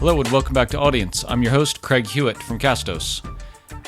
Hello and welcome back to Audience. I'm your host, Craig Hewitt from Castos.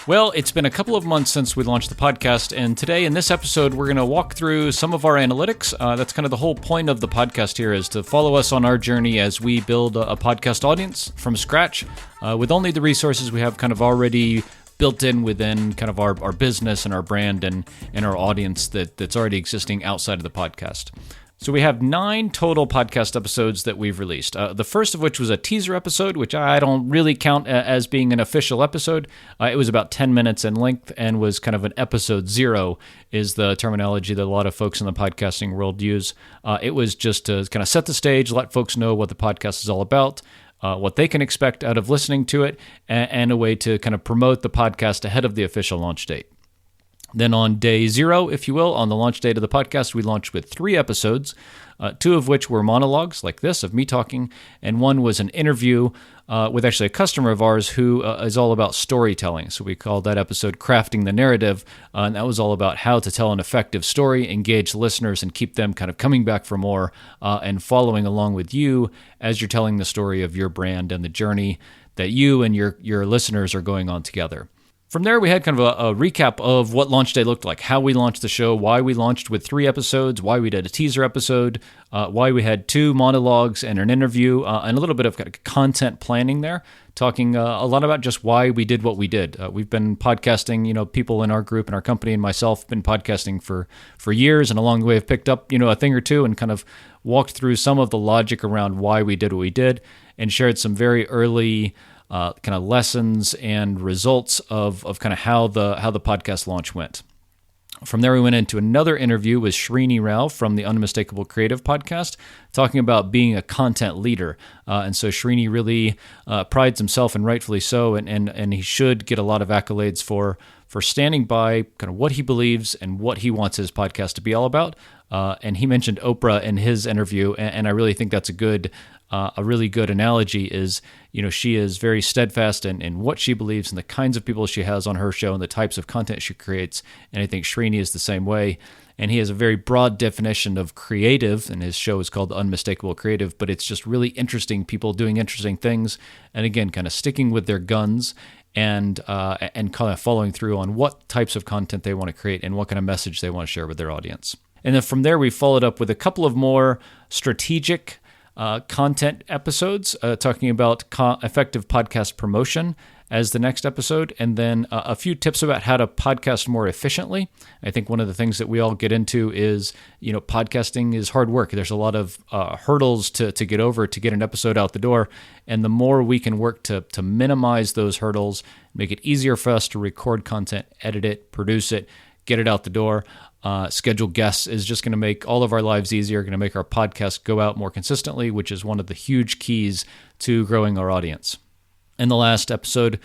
Well, it's been a couple of months since we launched the podcast, and today in this episode, we're going to walk through some of our analytics. That's kind of the whole point of the podcast here, is to follow us on our journey as we build a podcast audience from scratch with only the resources we have kind of already built in within kind of our business and our brand and our audience that's already existing outside of the podcast. So we have 9 total podcast episodes that we've released. The first of which was a teaser episode, which I don't really count as being an official episode. It was about 10 minutes in length and was kind of an episode 0 is the terminology that a lot of folks in the podcasting world use. It was just to kind of set the stage, let folks know what the podcast is all about, what they can expect out of listening to it, and a way to kind of promote the podcast ahead of the official launch date. Then on day 0, if you will, on the launch date of the podcast, we launched with 3 episodes, 2 of which were monologues like this of me talking, and 1 was an interview with actually a customer of ours who is all about storytelling. So we called that episode Crafting the Narrative, and that was all about how to tell an effective story, engage listeners, and keep them kind of coming back for more and following along with you as you're telling the story of your brand and the journey that you and your listeners are going on together. From there, we had kind of a recap of what launch day looked like, how we launched the show, why we launched with 3 episodes, why we did a teaser episode, why we had 2 monologues and an interview, and a little bit of kind of content planning there, talking a lot about just why we did what we did. We've been podcasting, people in our group and our company and myself been podcasting for years, and along the way have picked up, a thing or two and kind of walked through some of the logic around why we did what we did and shared some very early kind of lessons and results of kind of how the podcast launch went. From there, we went into another interview with Srini Rao from the Unmistakable Creative podcast, talking about being a content leader. And so Srini really prides himself, and rightfully so, and he should get a lot of accolades for standing by kind of what he believes and what he wants his podcast to be all about. And he mentioned Oprah in his interview, and I really think that's a really good analogy is, she is very steadfast in what she believes and the kinds of people she has on her show and the types of content she creates. And I think Srini is the same way. And he has a very broad definition of creative, and his show is called Unmistakable Creative, but it's just really interesting people doing interesting things. And again, kind of sticking with their guns and kind of following through on what types of content they want to create and what kind of message they want to share with their audience. And then from there, we followed up with a couple of more strategic content episodes, talking about effective podcast promotion as the next episode, and then a few tips about how to podcast more efficiently. I think one of the things that we all get into is, podcasting is hard work. There's a lot of hurdles to get over to get an episode out the door, and the more we can work to minimize those hurdles, make it easier for us to record content, edit it, produce it, get it out the door, schedule guests is just going to make all of our lives easier, going to make our podcast go out more consistently, which is one of the huge keys to growing our audience. In the last episode,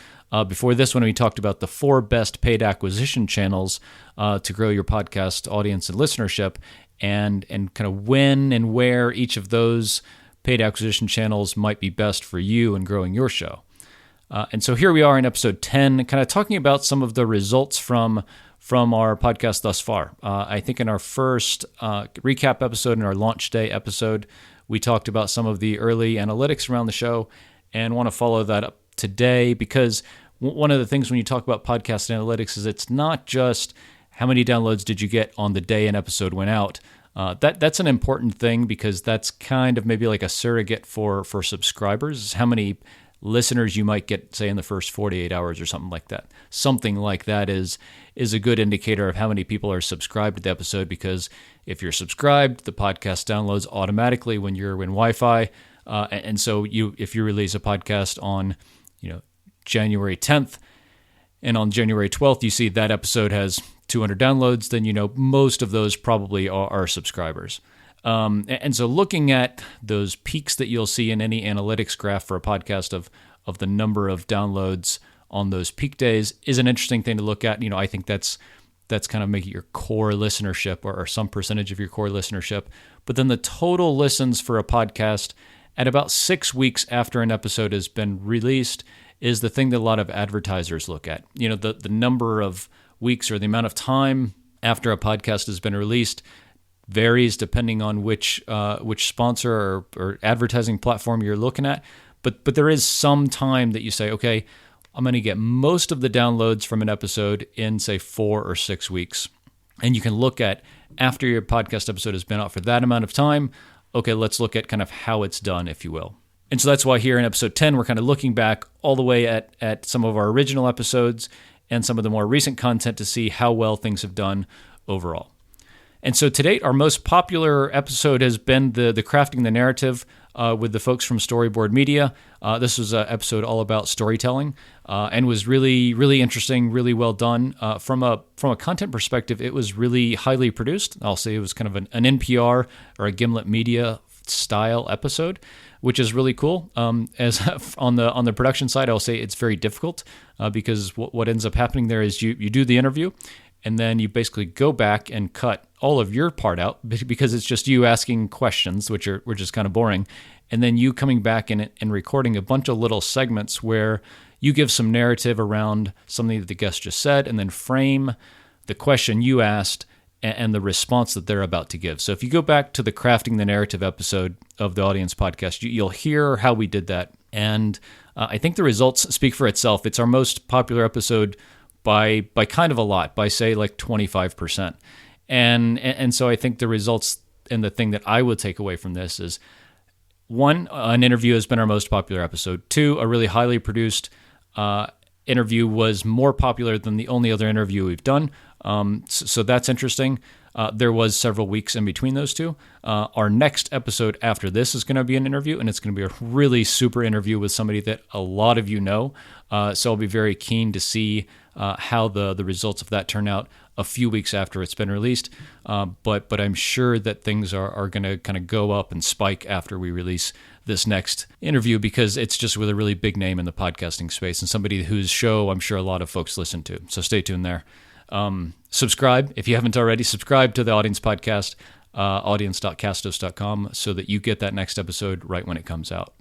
before this one, we talked about the 4 best paid acquisition channels to grow your podcast audience and listenership, and kind of when and where each of those paid acquisition channels might be best for you in growing your show. And so here we are in episode 10, kind of talking about some of the results from our podcast thus far. I think in our first recap episode, in our launch day episode, we talked about some of the early analytics around the show, and want to follow that up today, because one of the things when you talk about podcast analytics is it's not just how many downloads did you get on the day an episode went out. That's an important thing, because that's kind of maybe like a surrogate for subscribers, how many listeners you might get, say, in the first 48 hours or something like that. Something like that is a good indicator of how many people are subscribed to the episode, because if you're subscribed, the podcast downloads automatically when you're in Wi-Fi. And so if you release a podcast on January 10th, and on January 12th you see that episode has 200 downloads, then most of those probably are subscribers. And so looking at those peaks that you'll see in any analytics graph for a podcast of the number of downloads on those peak days is an interesting thing to look at. I think that's kind of making your core listenership or some percentage of your core listenership. But then the total listens for a podcast at about 6 weeks after an episode has been released is the thing that a lot of advertisers look at. The number of weeks or the amount of time after a podcast has been released varies depending on which sponsor or advertising platform you're looking at. But there is some time that you say, okay, I'm going to get most of the downloads from an episode in, say, 4 or 6 weeks. And you can look at, after your podcast episode has been out for that amount of time, okay, let's look at kind of how it's done, if you will. And so that's why here in episode 10, we're kind of looking back all the way at some of our original episodes and some of the more recent content to see how well things have done overall. And so to date, our most popular episode has been the Crafting the Narrative with the folks from Storyboard Media. This was an episode all about storytelling and was really, really interesting, really well done. From a content perspective, it was really highly produced. I'll say it was kind of an NPR or a Gimlet Media style episode, which is really cool. As on the production side, I'll say it's very difficult because what ends up happening there is you do the interview, and then you basically go back and cut all of your part out because it's just you asking questions, which are just kind of boring, and then you coming back and recording a bunch of little segments where you give some narrative around something that the guest just said, and then frame the question you asked and the response that they're about to give. So if you go back to the Crafting the Narrative episode of the Audience podcast, you'll hear how we did that. And I think the results speak for itself. It's our most popular episode by kind of a lot, by say like 25%. And so I think the results and the thing that I would take away from this is, one, an interview has been our most popular episode. Two, a really highly produced interview was more popular than the only other interview we've done. So that's interesting. There was several weeks in between those two. Our next episode after this is going to be an interview, and it's going to be a really super interview with somebody that a lot of you know. So I'll be very keen to see how the results of that turn out a few weeks after it's been released. But I'm sure that things are going to kind of go up and spike after we release this next interview, because it's just with a really big name in the podcasting space and somebody whose show I'm sure a lot of folks listen to. So stay tuned there. Subscribe if you haven't already. Subscribe to the Audience podcast, audience.castos.com, so that you get that next episode right when it comes out.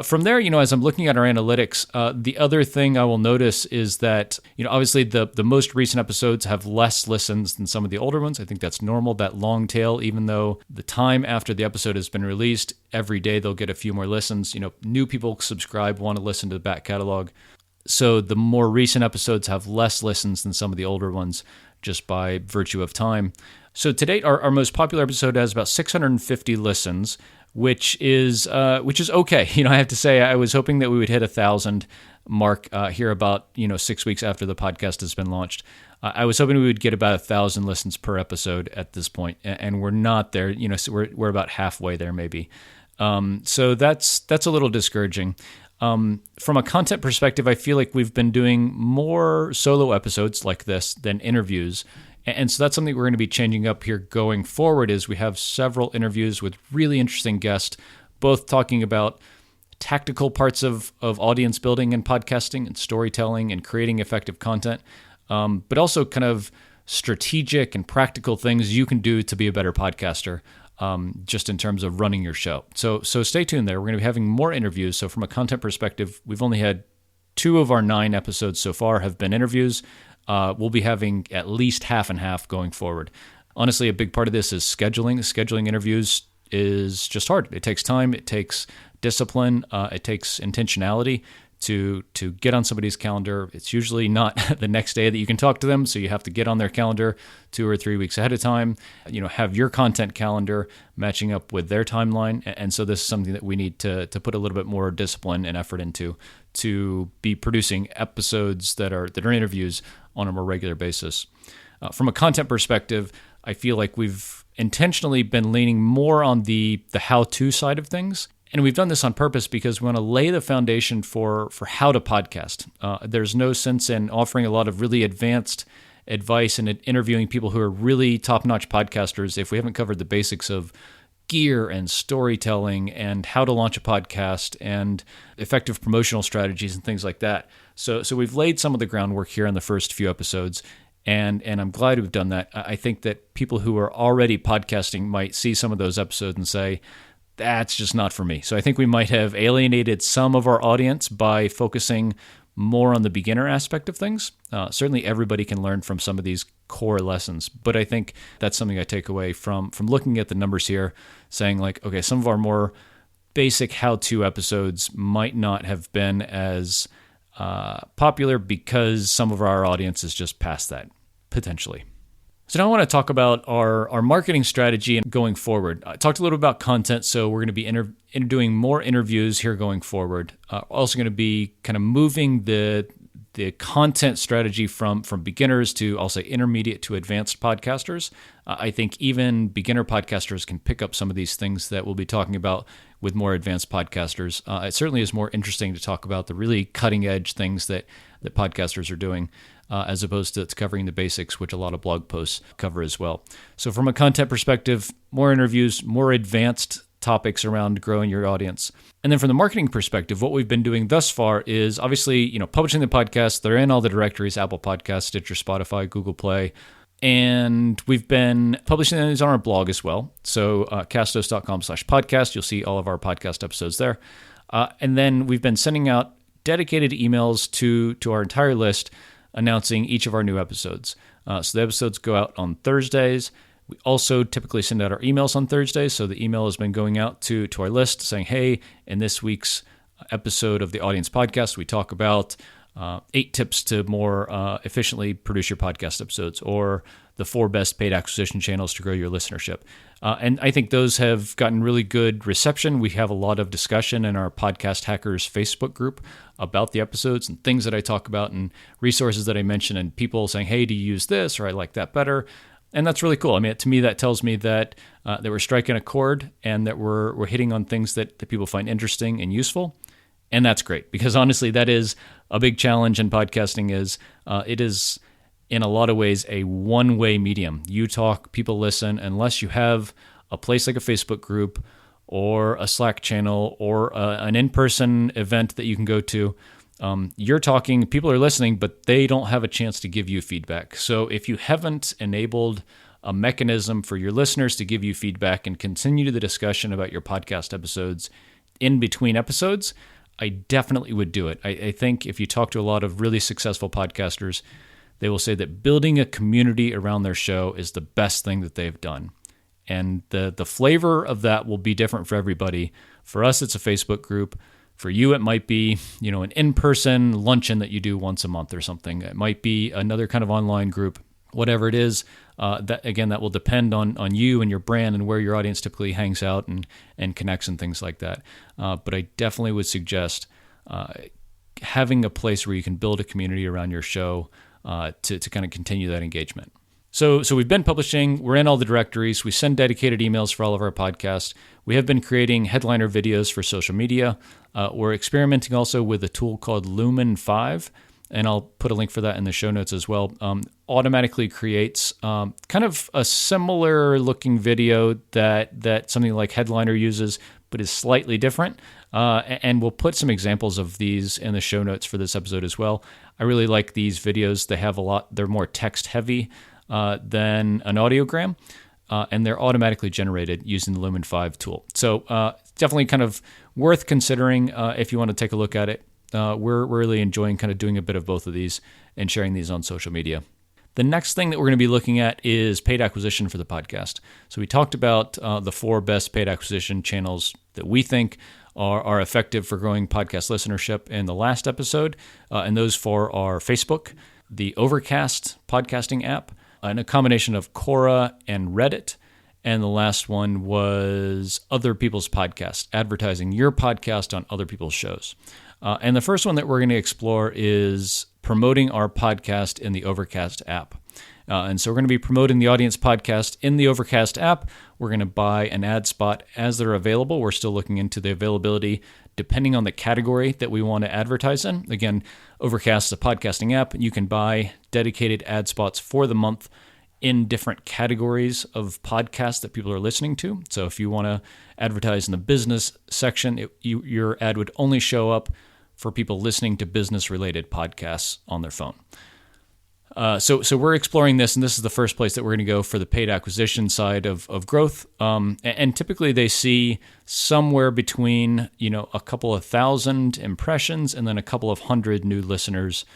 From there, as I'm looking at our analytics, the other thing I will notice is that, obviously the most recent episodes have less listens than some of the older ones. I think that's normal, that long tail, even though the time after the episode has been released, every day they'll get a few more listens. New people subscribe, want to listen to the back catalog. So the more recent episodes have less listens than some of the older ones, just by virtue of time. So to date, our most popular episode has about 650 listens, which is okay. I have to say, I was hoping that we would hit 1,000 mark here about 6 weeks after the podcast has been launched. I was hoping we would get about 1,000 listens per episode at this point, and we're not there. So we're about halfway there, maybe. So that's a little discouraging. From a content perspective, I feel like we've been doing more solo episodes like this than interviews. And so that's something we're going to be changing up here going forward, is we have several interviews with really interesting guests, both talking about tactical parts of audience building and podcasting and storytelling and creating effective content, but also kind of strategic and practical things you can do to be a better podcaster. Just in terms of running your show. So stay tuned there. We're going to be having more interviews. So from a content perspective, we've only had 2 of our 9 episodes so far have been interviews. We'll be having at least half and half going forward. Honestly, a big part of this is scheduling. Scheduling interviews is just hard. It takes time. It takes discipline. It takes intentionality to get on somebody's calendar. It's usually not the next day that you can talk to them, so you have to get on their calendar 2 or 3 weeks ahead of time, have your content calendar matching up with their timeline. And so this is something that we need to put a little bit more discipline and effort into, to be producing episodes that are interviews on a more regular basis. From a content perspective, I feel like we've intentionally been leaning more on the how-to side of things. And we've done this on purpose because we want to lay the foundation for how to podcast. There's no sense in offering a lot of really advanced advice and interviewing people who are really top-notch podcasters if we haven't covered the basics of gear and storytelling and how to launch a podcast and effective promotional strategies and things like that. So we've laid some of the groundwork here in the first few episodes, and I'm glad we've done that. I think that people who are already podcasting might see some of those episodes and say, that's just not for me. So I think we might have alienated some of our audience by focusing more on the beginner aspect of things. Certainly everybody can learn from some of these core lessons, but I think that's something I take away from looking at the numbers here, saying like, okay, some of our more basic how-to episodes might not have been as popular because some of our audience is just past that, potentially. So now I want to talk about our marketing strategy and going forward. I talked a little about content, so we're going to be doing more interviews here going forward. Also going to be kind of moving the content strategy from beginners to, I'll say, intermediate to advanced podcasters. I think even beginner podcasters can pick up some of these things that we'll be talking about with more advanced podcasters. It certainly is more interesting to talk about the really cutting edge things that podcasters are doing, as opposed to covering the basics, which a lot of blog posts cover as well. So from a content perspective, more interviews, more advanced topics around growing your audience. And then from the marketing perspective, what we've been doing thus far is obviously, publishing the podcast. They're in all the directories: Apple Podcasts, Stitcher, Spotify, Google Play. And we've been publishing these on our blog as well. So castos.com/podcast, you'll see all of our podcast episodes there. And then we've been sending out dedicated emails to our entire list announcing each of our new episodes. So the episodes go out on Thursdays. We also typically send out our emails on Thursdays. So the email has been going out to our list saying, hey, in this week's episode of the Audience Podcast, we talk about 8 tips to more efficiently produce your podcast episodes, or the 4 best paid acquisition channels to grow your listenership. And I think those have gotten really good reception. We have a lot of discussion in our Podcast Hackers Facebook group about the episodes and things that I talk about and resources that I mention, and people saying, hey, do you use this? Or I like that better. And that's really cool. I mean, to me, that tells me that we're striking a chord and that we're hitting on things that people find interesting and useful. And that's great, because honestly, that is a big challenge in podcasting. It is in a lot of ways a one-way medium. You talk, people listen. Unless you have a place like a Facebook group or a Slack channel or an in-person event that you can go to, you're talking, people are listening, but they don't have a chance to give you feedback. So if you haven't enabled a mechanism for your listeners to give you feedback and continue the discussion about your podcast episodes in between episodes, I definitely would do it. I think if you talk to a lot of really successful podcasters, they will say that building a community around their show is the best thing that they've done. And the flavor of that will be different for everybody. For us, it's a Facebook group. For you, it might be, an in-person luncheon that you do once a month or something. It might be another kind of online group. Whatever it is, that will depend on you and your brand and where your audience typically hangs out and connects and things like that. But I definitely would suggest having a place where you can build a community around your show to kind of continue that engagement. So we've been publishing. We're in all the directories. We send dedicated emails for all of our podcasts. We have been creating headliner videos for social media. We're experimenting also with a tool called Lumen 5, and I'll put a link for that in the show notes as well. Automatically creates kind of a similar looking video that something like Headliner uses, but is slightly different. And we'll put some examples of these in the show notes for this episode as well. I really like these videos. They're more text heavy than an audiogram, and they're automatically generated using the Lumen 5 tool. So definitely kind of worth considering if you want to take a look at it. We're really enjoying kind of doing a bit of both of these and sharing these on social media. The next thing that we're going to be looking at is paid acquisition for the podcast. So we talked about the 4 best paid acquisition channels that we think are effective for growing podcast listenership in the last episode. And those 4 are Facebook, the Overcast podcasting app, and a combination of Quora and Reddit. And the last one was other people's podcasts, advertising your podcast on other people's shows. And the first one that we're going to explore is promoting our podcast in the Overcast app. And so we're going to be promoting the Audience Podcast in the Overcast app. We're going to buy an ad spot as they're available. We're still looking into the availability depending on the category that we want to advertise in. Again, Overcast is a podcasting app. You can buy dedicated ad spots for the month in different categories of podcasts that people are listening to. So if you want to advertise in the business section, your ad would only show up for people listening to business-related podcasts on their phone. So we're exploring this, and this is the first place that we're going to go for the paid acquisition side of growth. And typically they see somewhere between a couple of thousand impressions and then a couple of hundred new listeners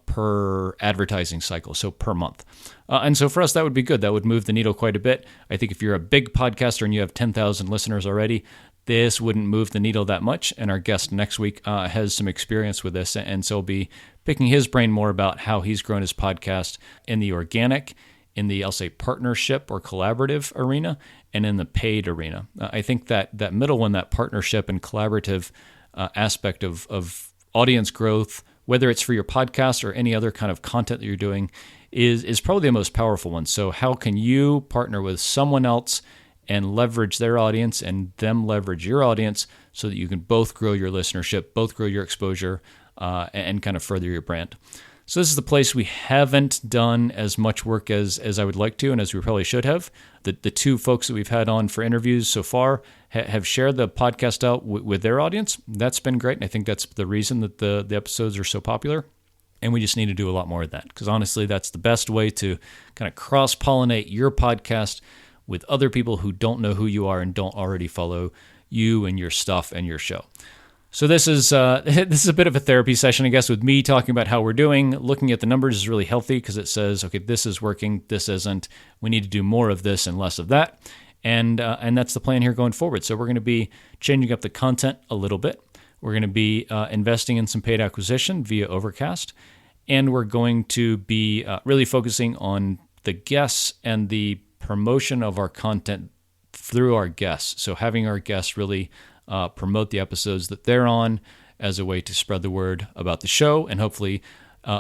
per advertising cycle, so per month. And so for us, that would be good. That would move the needle quite a bit. I think if you're a big podcaster and you have 10,000 listeners already, this wouldn't move the needle that much. And our guest next week has some experience with this, and so we'll be picking his brain more about how he's grown his podcast in the organic, in the, I'll say, partnership or collaborative arena, and in the paid arena. I think that middle one, that partnership and collaborative aspect of audience growth, whether it's for your podcast or any other kind of content that you're doing, is probably the most powerful one. So how can you partner with someone else and leverage their audience and them leverage your audience so that you can both grow your listenership, both grow your exposure, and kind of further your brand? So this is the place we haven't done as much work as I would like to and as we probably should have. The two folks that we've had on for interviews so far have shared the podcast out with their audience. That's been great, and I think that's the reason that the episodes are so popular. And we just need to do a lot more of that, because honestly, that's the best way to kind of cross-pollinate your podcast with other people who don't know who you are and don't already follow you and your stuff and your show. So this is a bit of a therapy session, I guess, with me talking about how we're doing. Looking at the numbers is really healthy because it says, okay, this is working, this isn't. We need to do more of this and less of that. And that's the plan here going forward. So we're going to be changing up the content a little bit. We're going to be investing in some paid acquisition via Overcast. And we're going to be really focusing on the guests and the promotion of our content through our guests. So having our guests really promote the episodes that they're on as a way to spread the word about the show, and hopefully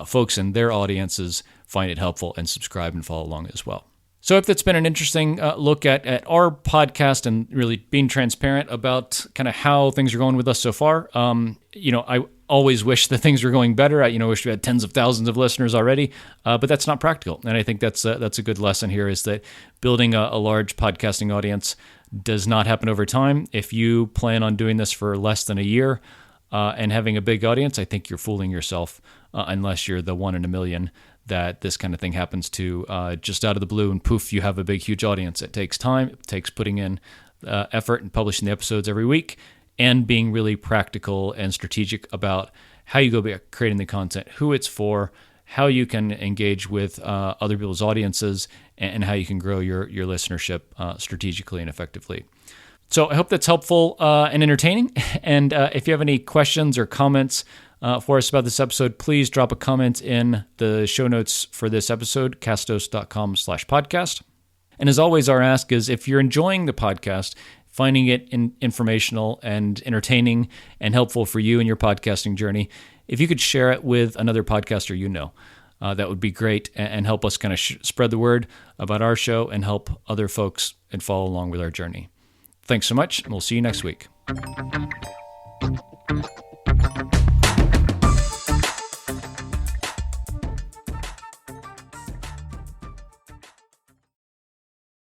folks in their audiences find it helpful and subscribe and follow along as well. So if that's been an interesting look at our podcast and really being transparent about kind of how things are going with us so far, I always wish that things were going better. I wish we had tens of thousands of listeners already, but that's not practical. And I think that's a good lesson here, is that building a large podcasting audience does not happen over time. If you plan on doing this for less than a year and having a big audience, I think you're fooling yourself unless you're the one in a million that this kind of thing happens to just out of the blue and poof, you have a big, huge audience. It takes time. It takes putting in effort and publishing the episodes every week and being really practical and strategic about how you go about creating the content, who it's for, how you can engage with other people's audiences, and how you can grow your listenership strategically and effectively. So I hope that's helpful and entertaining. And if you have any questions or comments for us about this episode, please drop a comment in the show notes for this episode, castos.com/podcast. And as always, our ask is, if you're enjoying the podcast, finding it informational and entertaining and helpful for you in your podcasting journey, if you could share it with another podcaster you know, that would be great, and help us kind of spread the word about our show and help other folks and follow along with our journey. Thanks so much, and we'll see you next week.